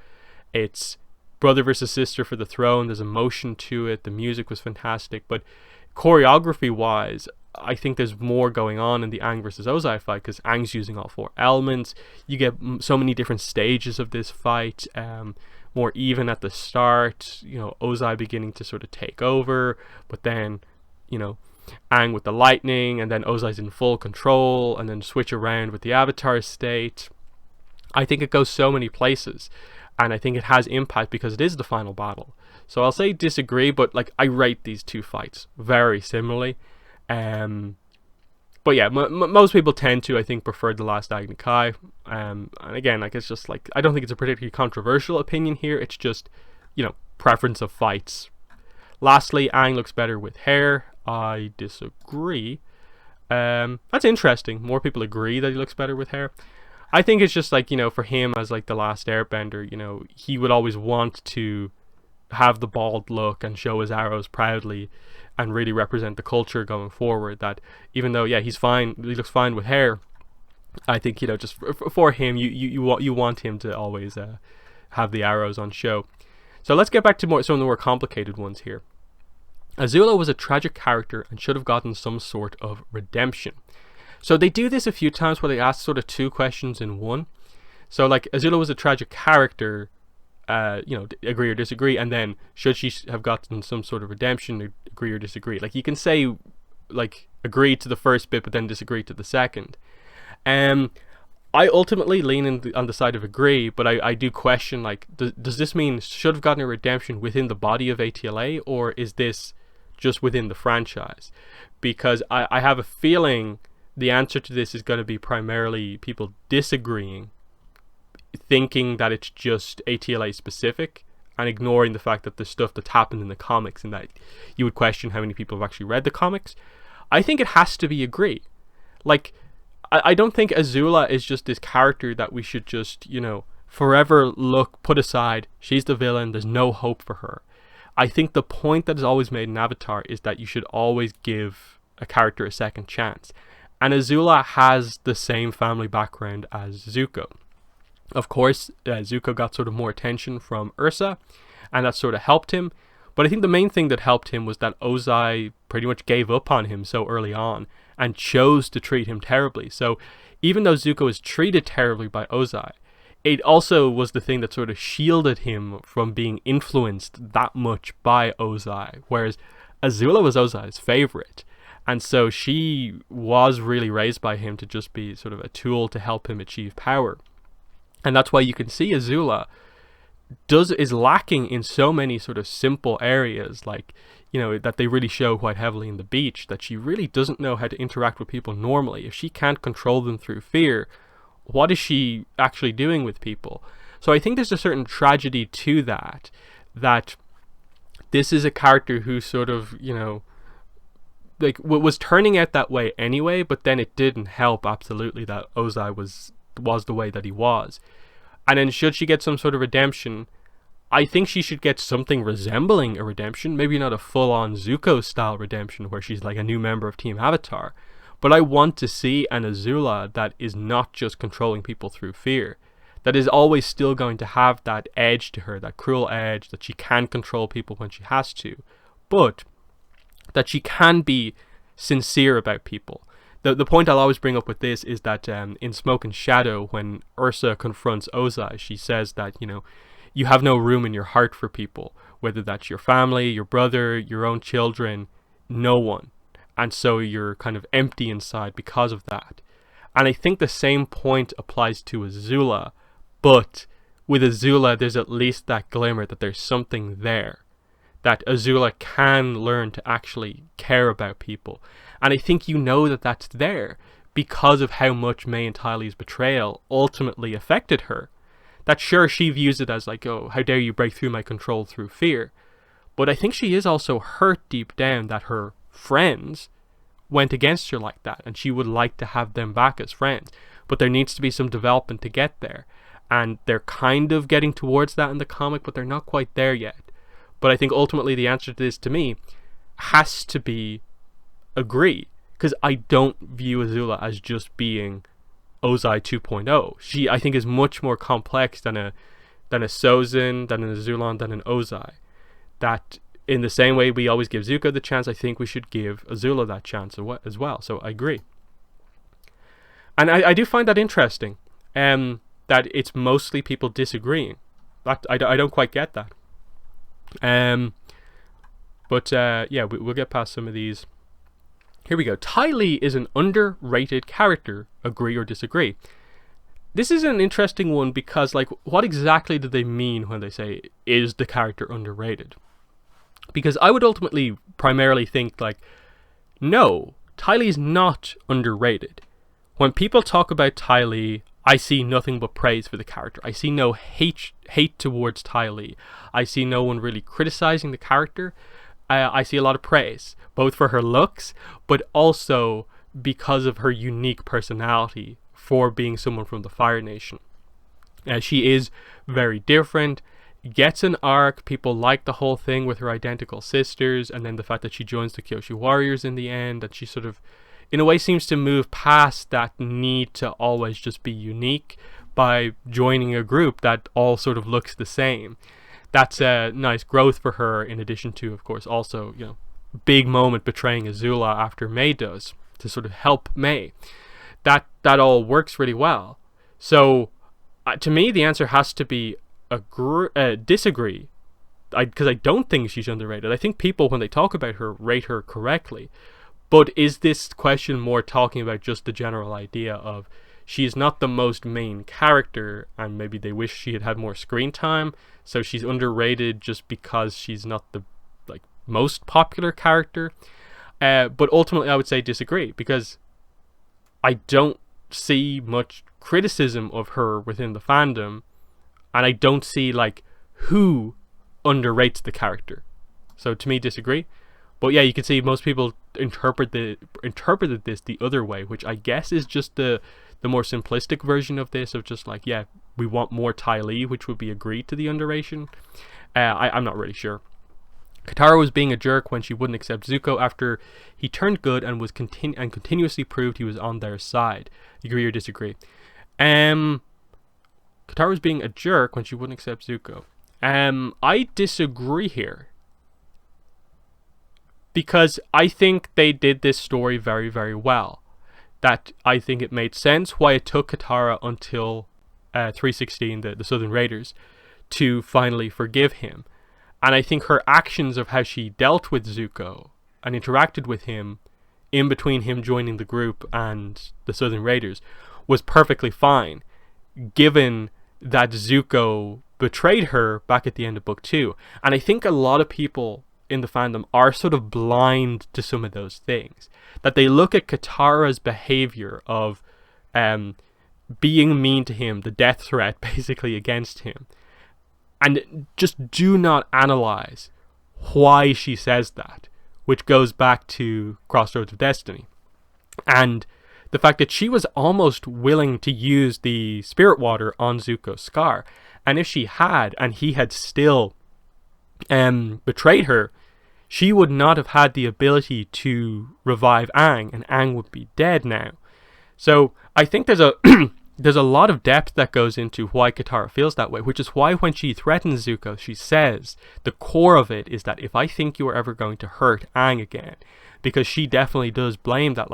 It's brother versus sister for the throne. There's emotion to it. The music was fantastic, but choreography wise, I think there's more going on in the Aang versus Ozai fight, because Aang's using all 4 elements. You get so many different stages of this fight, more even at the start, you know, Ozai beginning to sort of take over, but then, you know, Aang with the lightning, and then Ozai's in full control, and then switch around with the Avatar state. I think it goes so many places, and I think it has impact because it is the final battle. So I'll say disagree, but like I rate these 2 fights very similarly. But yeah, most people tend to, I think, prefer the last Agni Kai. And again, like, it's just like, I don't think it's a particularly controversial opinion here. It's just, you know, preference of fights. Lastly, Aang looks better with hair. I disagree. That's interesting. More people agree that he looks better with hair. I think it's just like, you know, for him as like the last airbender, you know, he would always want to have the bald look and show his arrows proudly and really represent the culture going forward. That even though, yeah, he's fine, he looks fine with hair, I think, you know, just for him, you want him to always have the arrows on show. So let's get back to some of the more complicated ones here. Azula was a tragic character and should have gotten some sort of redemption. So they do this a few times where they ask sort of 2 questions in one. So like, Azula was a tragic character, you know, agree or disagree, and then should she have gotten some sort of redemption, agree or disagree. Like, you can say like agree to the first bit but then disagree to the second. I ultimately lean on the side of agree, but I do question, like, does this mean should have gotten a redemption within the body of ATLA, or is this just within the franchise? Because I have a feeling the answer to this is going to be primarily people disagreeing, thinking that it's just ATLA specific, and ignoring the fact that there's stuff that's happened in the comics, and that you would question how many people have actually read the comics. I think it has to be agree. Like, I don't think Azula is just this character that we should just, you know, forever put aside. She's the villain, there's no hope for her. I think the point that is always made in Avatar is that you should always give a character a second chance. And Azula has the same family background as Zuko. Of course, Zuko got sort of more attention from Ursa, and that sort of helped him. But I think the main thing that helped him was that Ozai pretty much gave up on him so early on and chose to treat him terribly. So even though Zuko was treated terribly by Ozai, it also was the thing that sort of shielded him from being influenced that much by Ozai. Whereas Azula was Ozai's favorite. And so she was really raised by him to just be sort of a tool to help him achieve power. And that's why you can see Azula is lacking in so many sort of simple areas, like, you know, that they really show quite heavily in the beach, that she really doesn't know how to interact with people normally. If she can't control them through fear, what is she actually doing with people? So I think there's a certain tragedy to that this is a character who sort of, you know, like was turning out that way anyway, but then it didn't help absolutely that Ozai was the way that he was. And then should she get some sort of redemption, I think she should get something resembling a redemption. Maybe not a full-on Zuko style redemption where she's like a new member of Team Avatar, but I want to see an Azula that is not just controlling people through fear, that is always still going to have that edge to her, that cruel edge, that she can control people when she has to, but that she can be sincere about people. The point I'll always bring up with this is that in Smoke and Shadow, when Ursa confronts Ozai, she says that, you know, you have no room in your heart for people, whether that's your family, your brother, your own children, no one. And so you're kind of empty inside because of that. And I think the same point applies to Azula, but with Azula, there's at least that glimmer that there's something there, that Azula can learn to actually care about people. And I think you know that that's there because of how much May and Tylee's betrayal ultimately affected her. That sure, she views it as like, oh, how dare you break through my control through fear. But I think she is also hurt deep down that her friends went against her like that, and she would like to have them back as friends. but there needs to be some development to get there. And they're kind of getting towards that in the comic, but they're not quite there yet. But I think ultimately the answer to this, to me, has to be agree. Because I don't view Azula as just being Ozai 2.0. She, I think, is much more complex than a Sozin, than an Azulon, than an Ozai. That in the same way we always give Zuko the chance, I think we should give Azula that chance as well. So I agree. And I do find that interesting. That it's mostly people disagreeing. That I don't quite get that. But yeah, we'll get past some of these. Here we go. Ty Lee is an underrated character. Agree or disagree? This is an interesting one because, like, what exactly do they mean when they say, is the character underrated? Because I would ultimately primarily think, like, no, Ty Lee's not underrated. When people talk about Ty Lee, I see nothing but praise for the character. I see no hate towards Ty Lee. I see no one really criticizing the character. I see a lot of praise, both for her looks, but also because of her unique personality for being someone from the Fire Nation. She is very different, gets an arc. People like the whole thing with her identical sisters, and then the fact that she joins the Kyoshi Warriors in the end, that she sort of, in a way, seems to move past that need to always just be unique by joining a group that all sort of looks the same. That's a nice growth for her, in addition to, of course, also, you know, big moment betraying Azula after May does, to sort of help May. That all works really well. So, to me, the answer has to be disagree. Because I don't think she's underrated. I think people, when they talk about her, rate her correctly. But is this question more talking about just the general idea of she's not the most main character, and maybe they wish she had more screen time, so she's underrated just because she's not the most popular character? But ultimately I would say disagree, because I don't see much criticism of her within the fandom, and I don't see who underrates the character. So to me, disagree. But yeah, you can see most people interpreted this the other way, which I guess is just the more simplistic version of this, of just yeah, we want more Ty Lee, which would be agreed to the underration. I'm not really sure. Katara was being a jerk when she wouldn't accept Zuko after he turned good and was continuously proved he was on their side. Agree or disagree? Katara was being a jerk when she wouldn't accept Zuko. I disagree here, because I think they did this story very, very well. That I think it made sense why it took Katara until 316, the Southern Raiders, to finally forgive him. And I think her actions of how she dealt with Zuko and interacted with him in between him joining the group and the Southern Raiders was perfectly fine, given that Zuko betrayed her back at the end of book 2. And I think a lot of people in the fandom are sort of blind to some of those things. That they look at Katara's behavior of being mean to him, the death threat basically against him, and just do not analyze why she says that, which goes back to Crossroads of Destiny. And the fact that she was almost willing to use the spirit water on Zuko's scar. And if she had, and he had still betrayed her, she would not have had the ability to revive Aang, and Aang would be dead now. So I think there's a there's a lot of depth that goes into why Katara feels that way, which is why when she threatens Zuko, she says the core of it is that if I think you are ever going to hurt Aang again, because she definitely does blame that,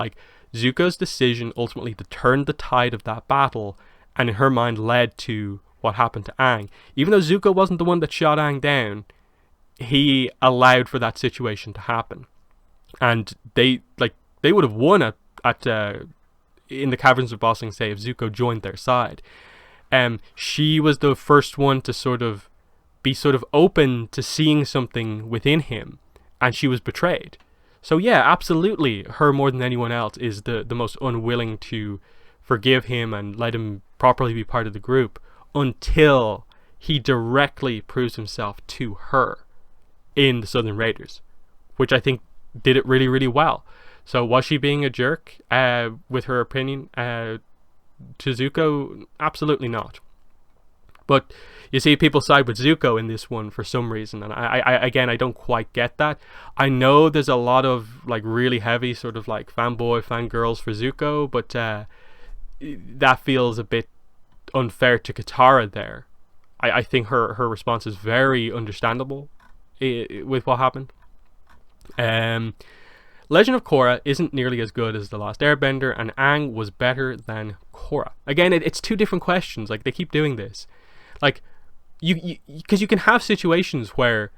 Zuko's decision ultimately to turn the tide of that battle, and in her mind led to what happened to Aang. Even though Zuko wasn't the one that shot Aang down, he allowed for that situation to happen. And they would have won in the Caverns of Ba Sing Se if Zuko joined their side. She was the first one to be open to seeing something within him, and she was betrayed. So yeah, absolutely, her more than anyone else is the most unwilling to forgive him and let him properly be part of the group until he directly proves himself to her in the Southern Raiders, which I think did it really, really well. So was she being a jerk with her opinion? to Zuko? Absolutely not. But you see, people side with Zuko in this one for some reason, and I don't quite get that. I know there's a lot of like really heavy sort of like fanboy, fangirls for Zuko, but that feels a bit unfair to Katara there. I think her response is very understandable with what happened. Legend of Korra isn't nearly as good as The Last Airbender, and Aang was better than Korra. Again, it's two different questions. Like, they keep doing this. Like, because you can have situations where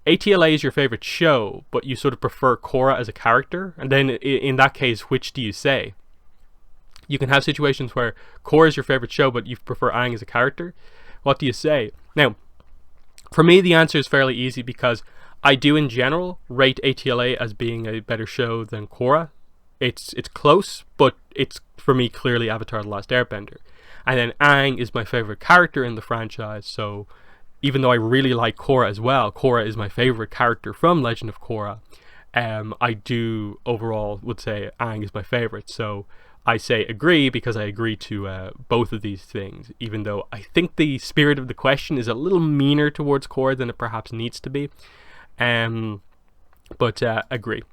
ATLA is your favorite show, but you sort of prefer Korra as a character, and then in that case, which do you say? You can have situations where Korra is your favorite show, but you prefer Aang as a character. What do you say? Now, for me, the answer is fairly easy, because I do in general rate ATLA as being a better show than Korra. It's close, but it's, for me, clearly Avatar: The Last Airbender. And then Aang is my favorite character in the franchise, so even though I really like Korra as well, Korra is my favorite character from Legend of Korra, I do overall would say Aang is my favorite. So I say agree, because I agree to both of these things, even though I think the spirit of the question is a little meaner towards Korra than it perhaps needs to be. But agree.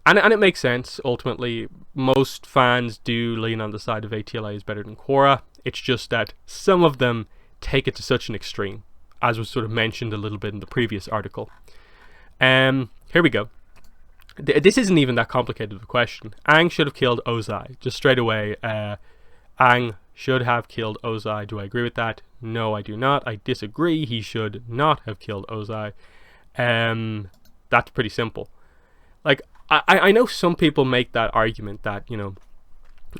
And it makes sense, ultimately. Most fans do lean on the side of ATLA is better than Korra. It's just that some of them take it to such an extreme, as was sort of mentioned a little bit in the previous article. Here we go. This isn't even that complicated of a question. Aang should have killed Ozai. Just straight away, Aang should have killed Ozai. Do I agree with that? No, I do not. I disagree. He should not have killed Ozai. That's pretty simple. Like, I know some people make that argument that, you know,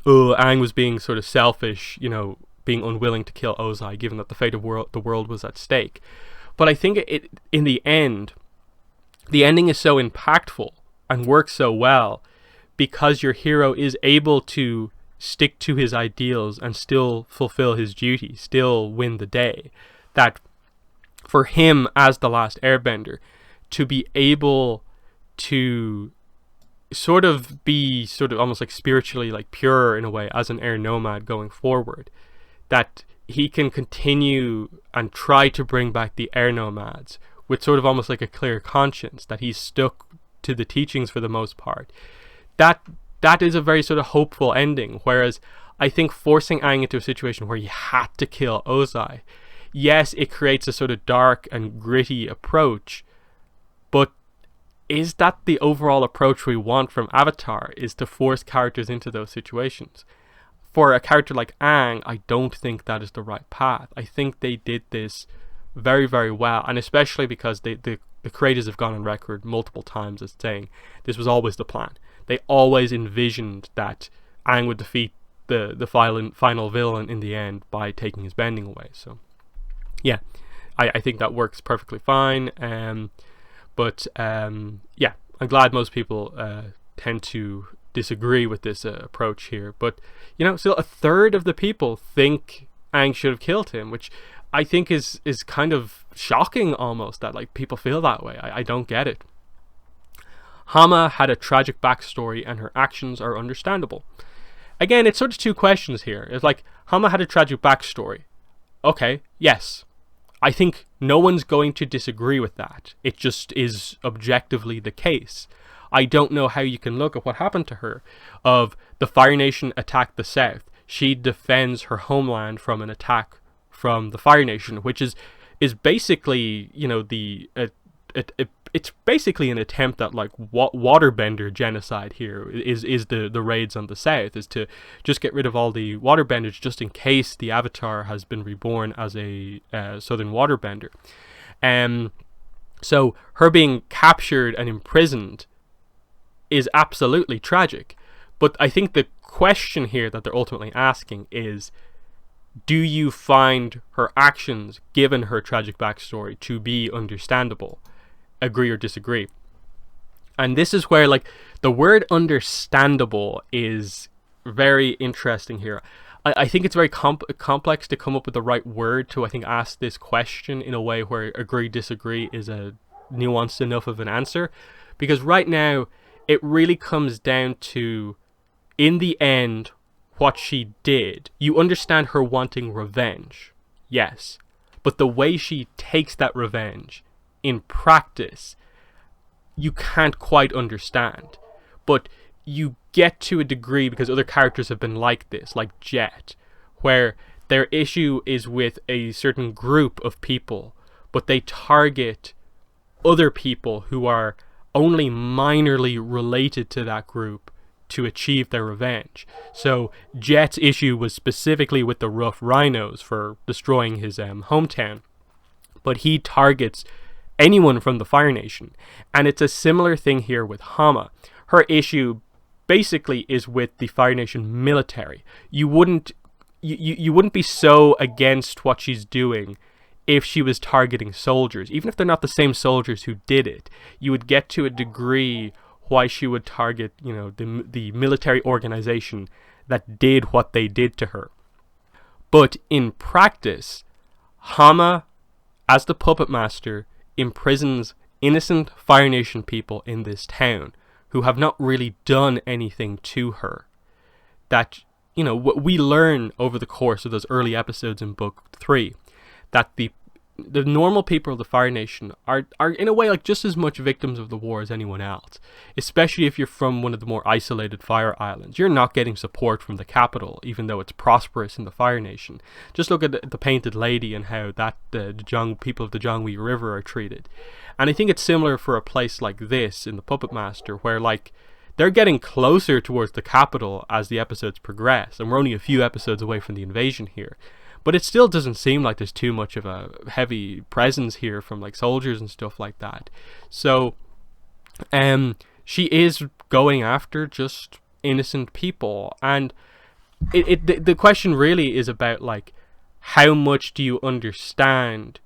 oh, Aang was being sort of selfish, you know, being unwilling to kill Ozai, given that the fate of the world was at stake. But I think in the end, the ending is so impactful and works so well because your hero is able to stick to his ideals and still fulfill his duty, still win the day. That for him, as the last Airbender, to be able to sort of almost like spiritually like pure in a way as an air nomad going forward, that he can continue and try to bring back the air nomads with sort of almost like a clear conscience, that he's stuck to the teachings for the most part. That is a very sort of hopeful ending. Whereas I think forcing Aang into a situation where he had to kill Ozai, yes, it creates a sort of dark and gritty approach, but is that the overall approach we want from Avatar, is to force characters into those situations? For a character like Aang, I don't think that is the right path. I think they did this very, very well, and especially because the creators have gone on record multiple times as saying this was always the plan. They always envisioned that Aang would defeat the final villain in the end by taking his bending away. So yeah, I think that works perfectly fine. But yeah, I'm glad most people tend to disagree with this approach here. But, you know, still a third of the people think Aang should have killed him, which I think is kind of shocking almost, that like people feel that way. I don't get it. Hama had a tragic backstory and her actions are understandable. Again, it's sort of two questions here. It's like, Hama had a tragic backstory. Okay, yes. I think no one's going to disagree with that. It just is objectively the case. I don't know how you can look at what happened to her. Of the Fire Nation attacked the South. She defends her homeland from an attack from the Fire Nation, which is basically, you know, it's basically an attempt at like waterbender genocide here. Is the raids on the South, is to just get rid of all the waterbenders just in case the Avatar has been reborn as a southern waterbender. So her being captured and imprisoned is absolutely tragic. But I think the question here that they're ultimately asking is, do you find her actions, given her tragic backstory, to be understandable? Agree or disagree? And this is where like the word understandable is very interesting here. I think it's very complex to come up with the right word to, I think, ask this question in a way where agree, disagree is a nuanced enough of an answer. Because right now, it really comes down to, in the end, what she did. You understand her wanting revenge, yes, but the way she takes that revenge in practice, you can't quite understand. But you get to a degree because other characters have been like this, like Jet, where their issue is with a certain group of people, but they target other people who are only minorly related to that group to achieve their revenge. So Jet's issue was specifically with the Rough Rhinos for destroying his hometown, but he targets anyone from the Fire Nation. And it's a similar thing here with Hama. Her issue basically is with the Fire Nation military. You wouldn't be so against what she's doing if she was targeting soldiers, even if they're not the same soldiers who did it. You would get to a degree why she would target, the military organization that did what they did to her. But in practice, Hama, as the puppet master, imprisons innocent Fire Nation people in this town who have not really done anything to her. That, what we learn over the course of those early episodes in Book 3, that the normal people of the Fire Nation are in a way like just as much victims of the war as anyone else, especially if you're from one of the more isolated Fire Islands. You're not getting support from the capital, even though it's prosperous in the Fire Nation. Just look at the Painted Lady and how that the people of the Jangwi River are treated. And I think it's similar for a place like this in the Puppet Master, where like they're getting closer towards the capital as the episodes progress, and we're only a few episodes away from the invasion here. But it still doesn't seem like there's too much of a heavy presence here from like soldiers and stuff like that. So she is going after just innocent people. And the question really is about like, how much do you understand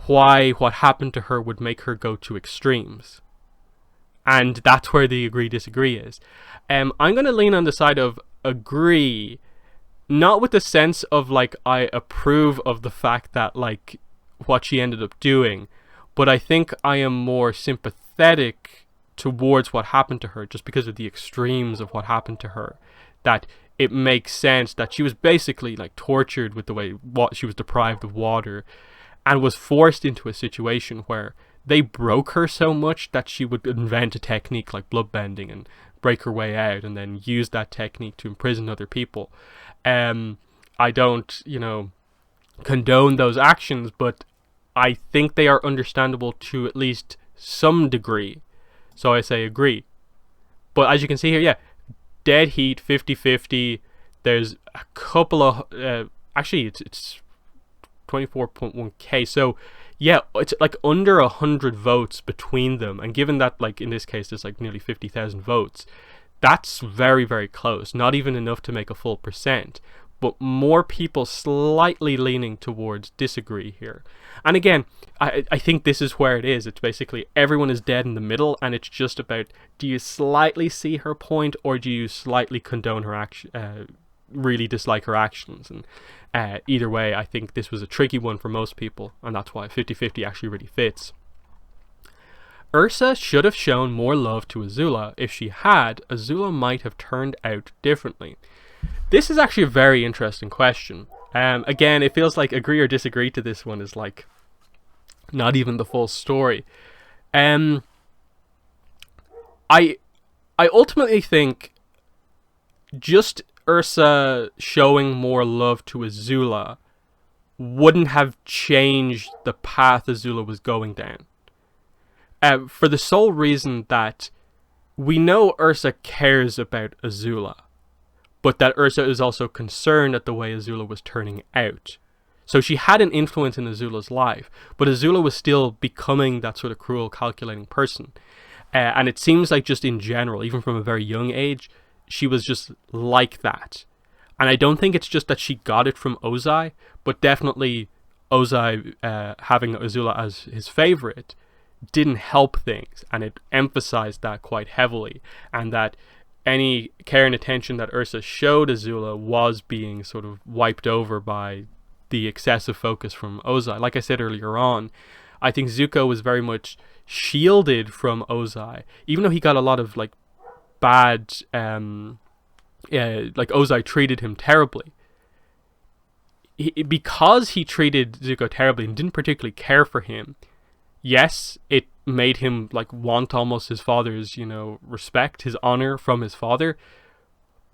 why what happened to her would make her go to extremes? And that's where the agree-disagree is. I'm going to lean on the side of agree, not with the sense of like I approve of the fact that like what she ended up doing, but I think I am more sympathetic towards what happened to her just because of the extremes of what happened to her. That it makes sense that she was basically like tortured with the way she was deprived of water and was forced into a situation where they broke her so much that she would invent a technique like bloodbending and break her way out and then use that technique to imprison other people. I don't, condone those actions, but I think they are understandable to at least some degree. So I say agree. But as you can see here, yeah, dead heat, 50-50. There's a couple of, actually it's 24.1k. So yeah, it's like under 100 votes between them. And given that, like in this case, there's like nearly 50,000 votes, that's very, very close. Not even enough to make a full percent, but more people slightly leaning towards disagree here. And again, I think this is where it is. It's basically everyone is dead in the middle, and it's just about, do you slightly see her point, or do you slightly condone her action, really dislike her actions? And either way, I think this was a tricky one for most people, and that's why 50-50 actually really fits. Ursa should have shown more love to Azula. If she had, Azula might have turned out differently. This is actually a very interesting question. Again, it feels like agree or disagree to this one is like not even the full story. I ultimately think just Ursa showing more love to Azula wouldn't have changed the path Azula was going down. For the sole reason that we know Ursa cares about Azula, but that Ursa is also concerned at the way Azula was turning out. So she had an influence in Azula's life, but Azula was still becoming that sort of cruel, calculating person. And it seems like just in general, even from a very young age, she was just like that. And I don't think it's just that she got it from Ozai, but definitely Ozai having Azula as his favorite didn't help things, and it emphasized that quite heavily, and that any care and attention that Ursa showed Azula was being sort of wiped over by the excessive focus from Ozai. Like I said earlier on, I think Zuko was very much shielded from Ozai, even though he got a lot of like bad like Ozai treated him terribly. Because he treated Zuko terribly and didn't particularly care for him, yes, it made him like want almost his father's, you know, respect, his honor from his father.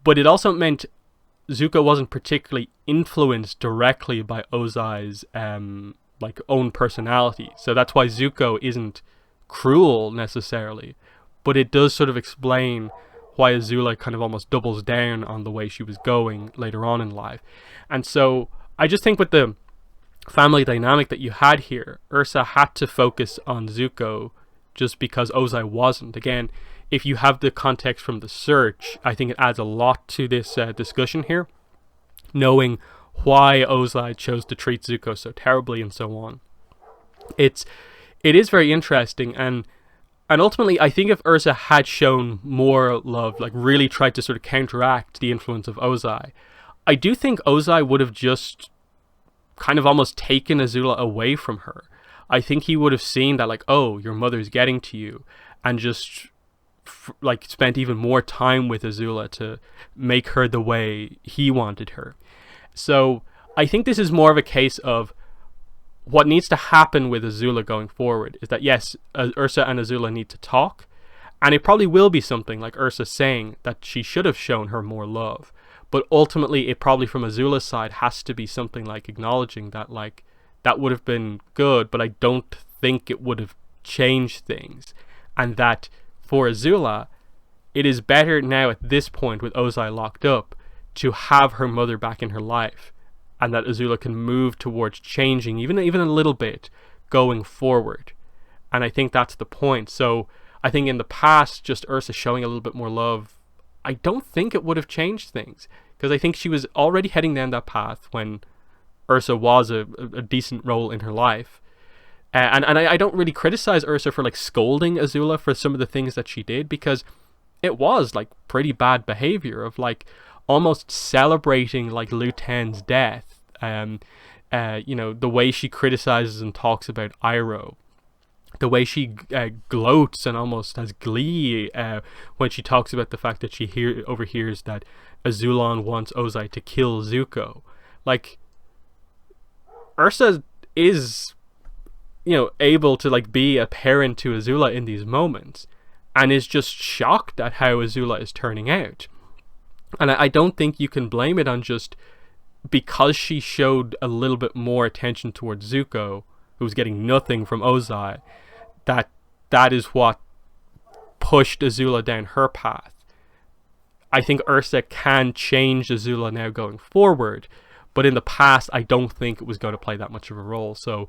But it also meant Zuko wasn't particularly influenced directly by Ozai's like own personality. So that's why Zuko isn't cruel necessarily, but it does sort of explain why Azula kind of almost doubles down on the way she was going later on in life. And so I just think with the family dynamic that you had here, Ursa had to focus on Zuko just because Ozai wasn't. Again, if you have the context from the search, I think it adds a lot to this discussion here, knowing why Ozai chose to treat Zuko so terribly and so on. It is very interesting, and ultimately I think if Ursa had shown more love, like really tried to sort of counteract the influence of Ozai, I do think Ozai would have just kind of almost taken Azula away from her. I think he would have seen that, like, oh, your mother's getting to you, and just like spent even more time with Azula to make her the way he wanted her. So I think this is more of a case of what needs to happen with Azula going forward is that, yes, Ursa and Azula need to talk, and it probably will be something like Ursa saying that she should have shown her more love. But ultimately, it probably from Azula's side has to be something like acknowledging that, like, that would have been good, but I don't think it would have changed things. And that for Azula, it is better now at this point with Ozai locked up to have her mother back in her life, and that Azula can move towards changing even a little bit going forward. And I think that's the point. So I think in the past, just Ursa showing a little bit more love, I don't think it would have changed things, because I think she was already heading down that path when Ursa was a decent role in her life. And I don't really criticize Ursa for like scolding Azula for some of the things that she did, because it was like pretty bad behavior of like almost celebrating like Lu Ten's death. You know, the way she criticizes and talks about Iroh, the way she gloats and almost has glee when she talks about the fact that she overhears that Azulon wants Ozai to kill Zuko. Like, Ursa is, you know, able to like be a parent to Azula in these moments, and is just shocked at how Azula is turning out. And I don't think you can blame it on just because she showed a little bit more attention towards Zuko, who was getting nothing from Ozai, that is what pushed Azula down her path. I think Ursa can change Azula now going forward, but in the past I don't think it was going to play that much of a role. So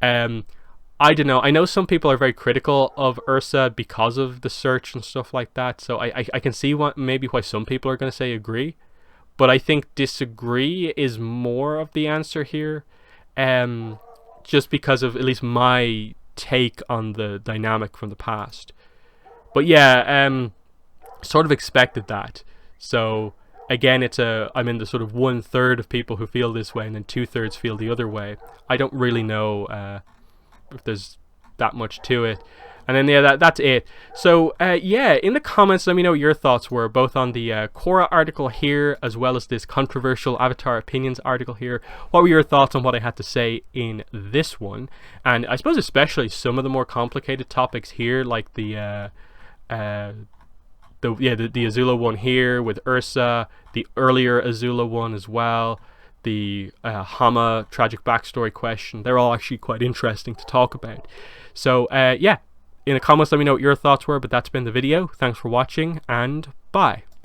I don't know. I know some people are very critical of Ursa because of the search and stuff like that, so I can see maybe why some people are going to say agree, but I think disagree is more of the answer here, just because of at least my take on the dynamic from the past. But yeah, sort of expected that. So again, I'm in the sort of 1/3 of people who feel this way, and then 2/3 feel the other way. I don't really know if there's that much to it. And then yeah, that's it. So yeah, in the comments, let me know what your thoughts were, both on the Korra article here, as well as this controversial Avatar opinions article here. What were your thoughts on what I had to say in this one? And I suppose especially some of the more complicated topics here, like the Azula one here with Ursa, the earlier Azula one as well, the Hama tragic backstory question. They're all actually quite interesting to talk about. So yeah, in the comments let me know what your thoughts were, but that's been the video. Thanks for watching, and bye.